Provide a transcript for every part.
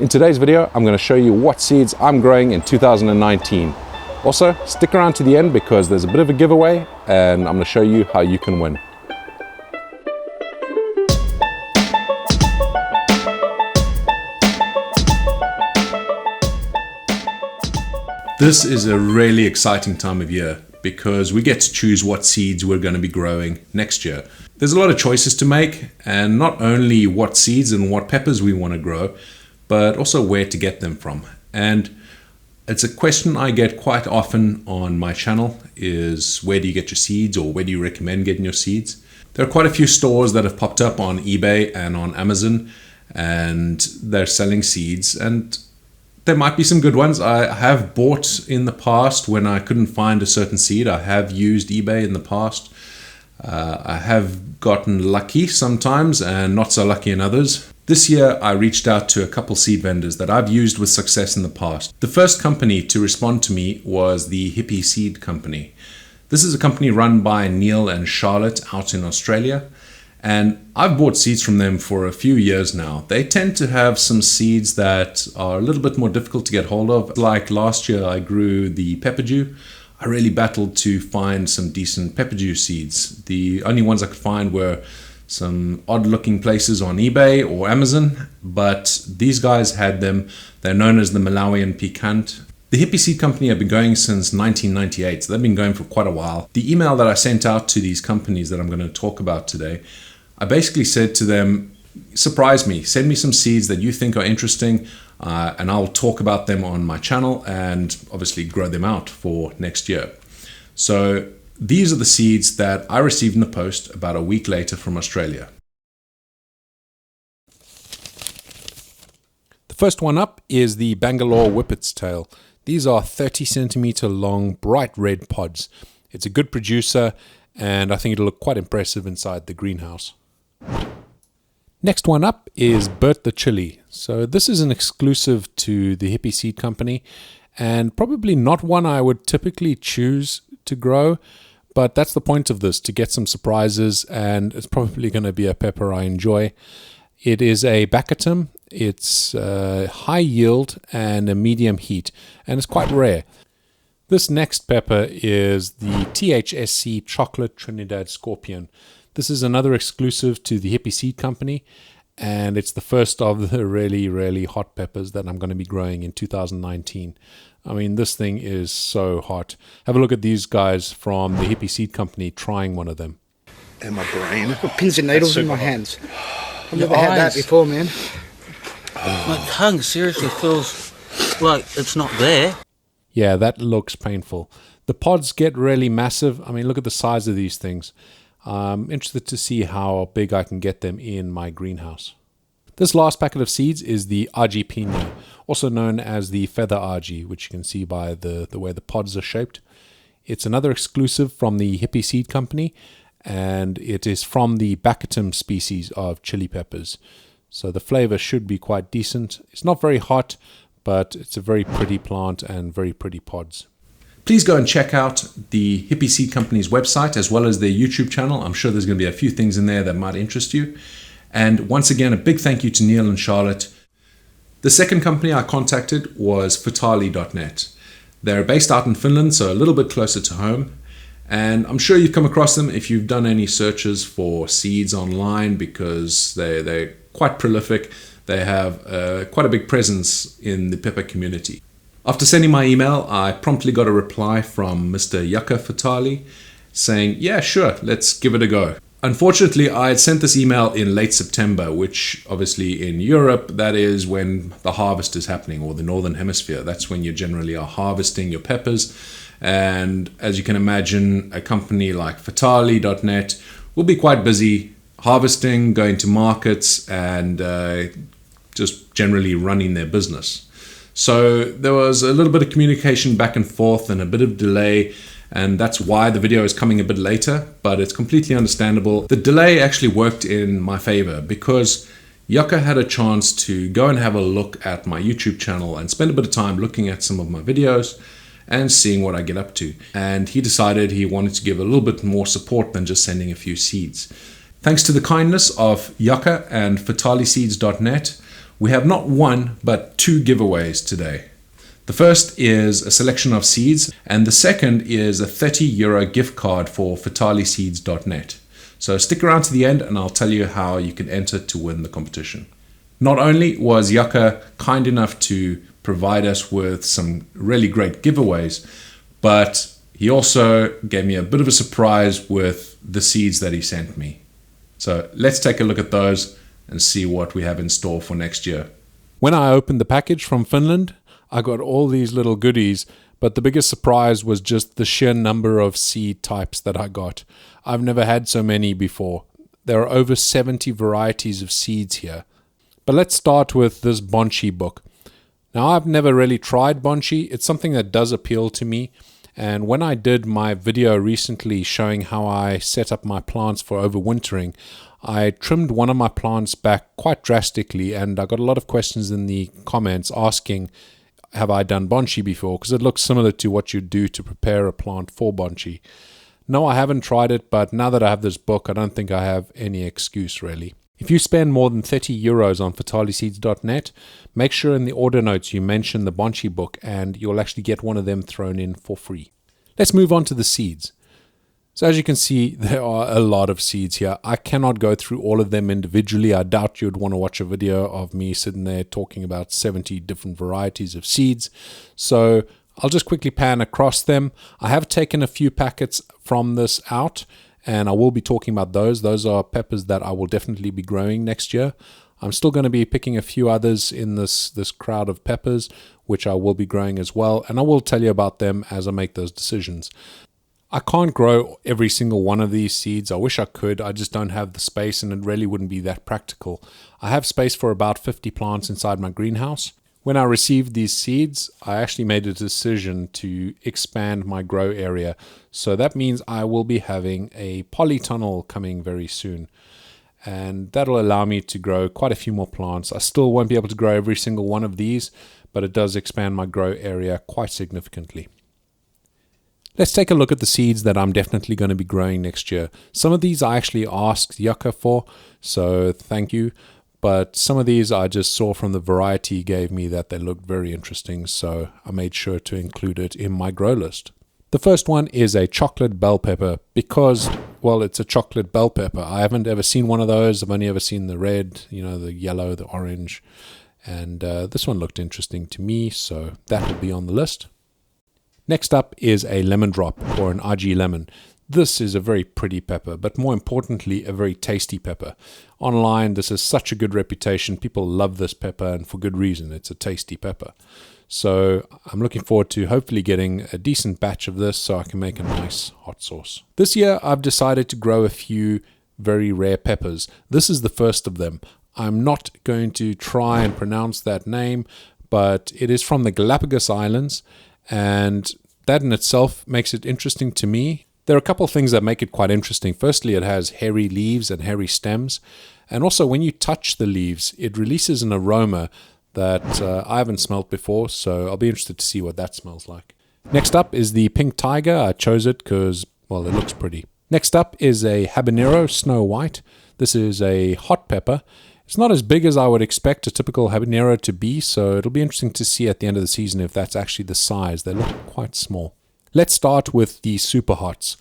In today's video, I'm going to show you what seeds I'm growing in 2019. Also, stick around to the end because there's a bit of a giveaway and I'm going to show you how you can win. This is a really exciting time of year because we get to choose what seeds we're going to be growing next year. There's a lot of choices to make, and not only what seeds and what peppers we want to grow, but also where to get them from. And it's a question I get quite often on my channel is, where do you get your seeds, or where do you recommend getting your seeds? There are quite a few stores that have popped up on eBay and on Amazon, and they're selling seeds, and there might be some good ones. I have bought in the past when I couldn't find a certain seed. I have used eBay in the past. I have gotten lucky sometimes and not so lucky in others. This year I reached out to a couple seed vendors that I've used with success in the past. The first company to respond to me was the Hippy seed company. This is a company run by Neil and Charlotte out in Australia. And I've bought seeds from them for a few years now. They tend to have some seeds that are a little bit more difficult to get hold of. Like last year I grew the pepperdew. I really battled to find some decent pepperdew seeds. The only ones I could find were some odd looking places on eBay or Amazon, but these guys had them. They're known as the Malawian Piquant. The Hippy Seed Company have been going since 1998, so they've been going for quite a while. The email that I sent out to these companies that I'm going to talk about today, I basically said to them, surprise me, send me some seeds that you think are interesting, and I'll talk about them on my channel and obviously grow them out for next year. So these are the seeds that I received in the post about a week later from Australia. The first one up is the Bangalore Whippets tail. These are 30 centimeter long, bright red pods. It's a good producer, and I think it'll look quite impressive inside the greenhouse. Next one up is Bert the Chili. So this is an exclusive to the Hippy Seed Company, and probably not one I would typically choose to grow, but that's the point of this, to get some surprises, and it's probably going to be a pepper I enjoy. It is a Baccatum. It's high yield and a medium heat, and it's quite rare. This next pepper is the THSC Chocolate Trinidad Scorpion. This is another exclusive to the Hippy Seed Company, and it's the first of the really, really hot peppers that I'm going to be growing in 2019. I mean, this thing is so hot. Have a look at these guys from the Hippy Seed Company trying one of them. And my brain. I've got pins and needles in my hands. I've never had that before, man. My tongue seriously feels like it's not there. Yeah, that looks painful. The pods get really massive. I mean, look at the size of these things. I'm interested to see how big I can get them in my greenhouse. This last packet of seeds is the Argy Pina, also known as the feather Argy, which you can see by the way the pods are shaped. It's another exclusive from the Hippy Seed Company, and it is from the Baccatum species of chili peppers. So the flavor should be quite decent. It's not very hot, but it's a very pretty plant and very pretty pods. Please go and check out the Hippy Seed Company's website as well as their YouTube channel. I'm sure there's going to be a few things in there that might interest you. And once again, a big thank you to Neil and Charlotte. The second company I contacted was Futali.net. They're based out in Finland, so a little bit closer to home. And I'm sure you've come across them if you've done any searches for seeds online, because they're quite prolific. They have quite a big presence in the pepper community. After sending my email, I promptly got a reply from Mr. Yucca Futali saying, yeah, sure, let's give it a go. Unfortunately, I had sent this email in late September, which obviously in Europe, that is when the harvest is happening, or the Northern Hemisphere. That's when you generally are harvesting your peppers. And as you can imagine, a company like Futali.net will be quite busy harvesting, going to markets, and just generally running their business. So there was a little bit of communication back and forth and a bit of delay, and that's why the video is coming a bit later, but it's completely understandable. The delay actually worked in my favor because Yucca had a chance to go and have a look at my YouTube channel and spend a bit of time looking at some of my videos and seeing what I get up to. And he decided he wanted to give a little bit more support than just sending a few seeds. Thanks to the kindness of Yucca and FutaliSeeds.net, We have not one, but two giveaways today. The first is a selection of seeds, and the second is a €30 gift card for FataliSeeds.net. So stick around to the end and I'll tell you how you can enter to win the competition. Not only was Yucca kind enough to provide us with some really great giveaways, but he also gave me a bit of a surprise with the seeds that he sent me. So let's take a look at those and see what we have in store for next year. When I opened the package from Finland, I got all these little goodies, but the biggest surprise was just the sheer number of seed types that I got. I've never had so many before. There are over 70 varieties of seeds here. But let's start with this bonsai book. Now, I've never really tried bonsai. It's something that does appeal to me. And when I did my video recently showing how I set up my plants for overwintering, I trimmed one of my plants back quite drastically, and I got a lot of questions in the comments asking, have I done bonsai before? Because it looks similar to what you do to prepare a plant for bonsai. No, I haven't tried it, but now that I have this book, I don't think I have any excuse really. If you spend more than €30 on FataliSeeds.net, make sure in the order notes you mention the bonsai book and you'll actually get one of them thrown in for free. Let's move on to the seeds. So as you can see, there are a lot of seeds here. I cannot go through all of them individually. I doubt you'd want to watch a video of me sitting there talking about 70 different varieties of seeds. So I'll just quickly pan across them. I have taken a few packets from this out, and I will be talking about those. Those are peppers that I will definitely be growing next year. I'm still going to be picking a few others in this crowd of peppers, which I will be growing as well, and I will tell you about them as I make those decisions. I can't grow every single one of these seeds. I wish I could. I just don't have the space, and it really wouldn't be that practical. I have space for about 50 plants inside my greenhouse. When I received these seeds, I actually made a decision to expand my grow area. So that means I will be having a polytunnel coming very soon. And that'll allow me to grow quite a few more plants. I still won't be able to grow every single one of these, but it does expand my grow area quite significantly. Let's take a look at the seeds that I'm definitely going to be growing next year. Some of these I actually asked Yucca for, so thank you. But some of these I just saw from the variety he gave me that they looked very interesting, so I made sure to include it in my grow list. The first one is a chocolate bell pepper because, well, it's a chocolate bell pepper. I haven't ever seen one of those. I've only ever seen the red, the yellow, the orange. And this one looked interesting to me, so that will be on the list. Next up is a lemon drop, or an IG lemon. This is a very pretty pepper, but more importantly, a very tasty pepper. Online, this has such a good reputation. People love this pepper, and for good reason. It's a tasty pepper. So I'm looking forward to hopefully getting a decent batch of this so I can make a nice hot sauce. This year, I've decided to grow a few very rare peppers. This is the first of them. I'm not going to try and pronounce that name, but it is from the Galapagos Islands, and that in itself makes it interesting to me. There are a couple of things that make it quite interesting. Firstly, it has hairy leaves and hairy stems. And also, when you touch the leaves, it releases an aroma that I haven't smelled before. So I'll be interested to see what that smells like. Next up is the pink tiger. I chose it because, well, it looks pretty. Next up is a habanero Snow White. This is a hot pepper. It's not as big as I would expect a typical habanero to be, so it'll be interesting to see at the end of the season if that's actually the size. They look quite small. Let's start with the super hots.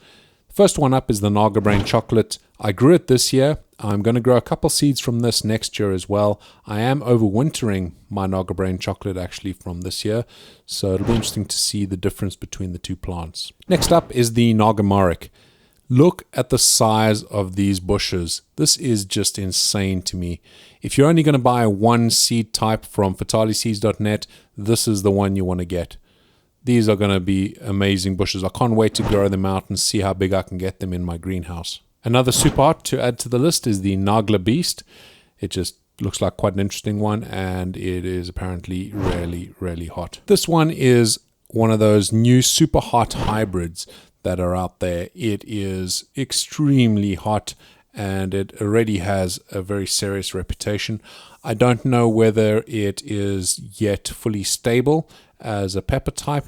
First one up is the Nagabrain Chocolate. I grew it this year. I'm going to grow a couple seeds from this next year as well. I am overwintering my Nagabrain Chocolate actually from this year, so it'll be interesting to see the difference between the two plants. Next up is the Naga Morich. Look at the size of these bushes. This is just insane to me. If you're only going to buy one seed type from FataliSeeds.net, this is the one you want to get. These are going to be amazing bushes. I can't wait to grow them out and see how big I can get them in my greenhouse. Another super hot to add to the list is the Nagla Beast. It just looks like quite an interesting one, and it is apparently really, really hot. This one is one of those new super hot hybrids that are out there. It is extremely hot, and it already has a very serious reputation. I don't know whether it is yet fully stable as a pepper type,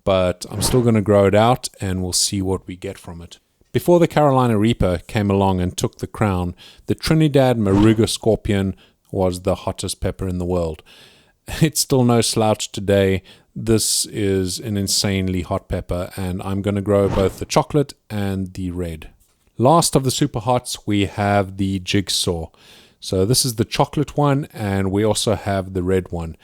but I'm still going to grow it out and we'll see what we get from it. Before the Carolina Reaper came along and took the crown, the Trinidad Moruga Scorpion was the hottest pepper in the world. It's still no slouch today. This is an insanely hot pepper, and I'm going to grow both the chocolate and the red. Last of the super hots, we have the Jigsaw. So this is the chocolate one, and we also have the red one.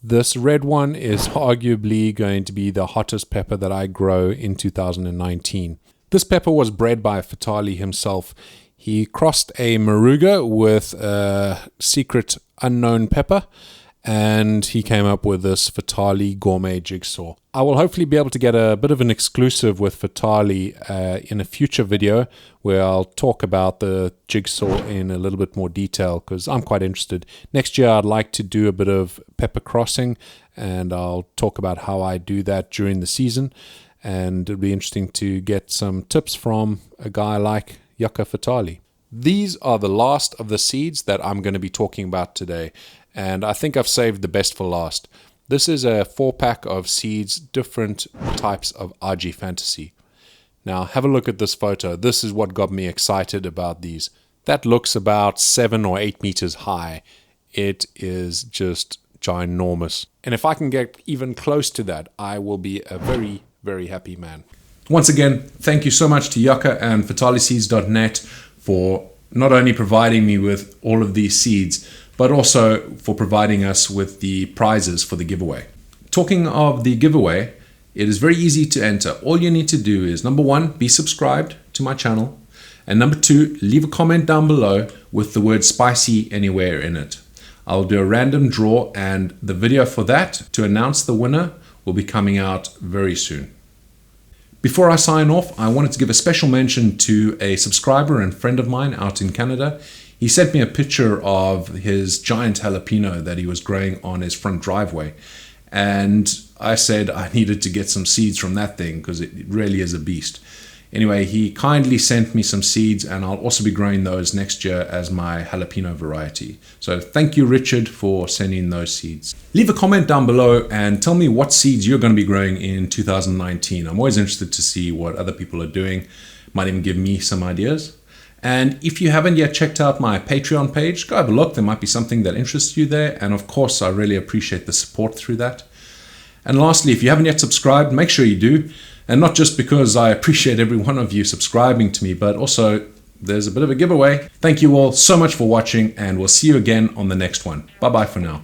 This red one is arguably going to be the hottest pepper that I grow in 2019. This pepper was bred by Fatali himself. He crossed a Moruga with a secret unknown pepper, and he came up with this Fatali Gourmet Jigsaw. I will hopefully be able to get a bit of an exclusive with Fatali in a future video where I'll talk about the Jigsaw in a little bit more detail, because I'm quite interested. Next year I'd like to do a bit of pepper crossing, and I'll talk about how I do that during the season, and it'll be interesting to get some tips from a guy like Yucca Fatali. These are the last of the seeds that I'm going to be talking about today, and I think I've saved the best for last. This is a 4-pack of seeds, different types of RG Fantasy. Now have a look at this photo. This is what got me excited about these. That looks about 7 or 8 meters high. It is just ginormous. And if I can get even close to that, I will be a very, very happy man. Once again, thank you so much to Yucca and fataliseeds.net for not only providing me with all of these seeds, but also for providing us with the prizes for the giveaway. Talking of the giveaway, it is very easy to enter. All you need to do is, number 1, be subscribed to my channel, and number 2, leave a comment down below with the word spicy anywhere in it. I'll do a random draw, and the video for that to announce the winner will be coming out very soon. Before I sign off, I wanted to give a special mention to a subscriber and friend of mine out in Canada. He sent me a picture of his giant jalapeno that he was growing on his front driveway. And I said I needed to get some seeds from that thing because it really is a beast. Anyway, he kindly sent me some seeds, and I'll also be growing those next year as my jalapeno variety. So thank you, Richard, for sending those seeds. Leave a comment down below and tell me what seeds you're going to be growing in 2019. I'm always interested to see what other people are doing. Might even give me some ideas. And if you haven't yet checked out my Patreon page, go have a look. There might be something that interests you there. And of course, I really appreciate the support through that. And lastly, if you haven't yet subscribed, make sure you do. And not just because I appreciate every one of you subscribing to me, but also there's a bit of a giveaway. Thank you all so much for watching, and we'll see you again on the next one. Bye-bye for now.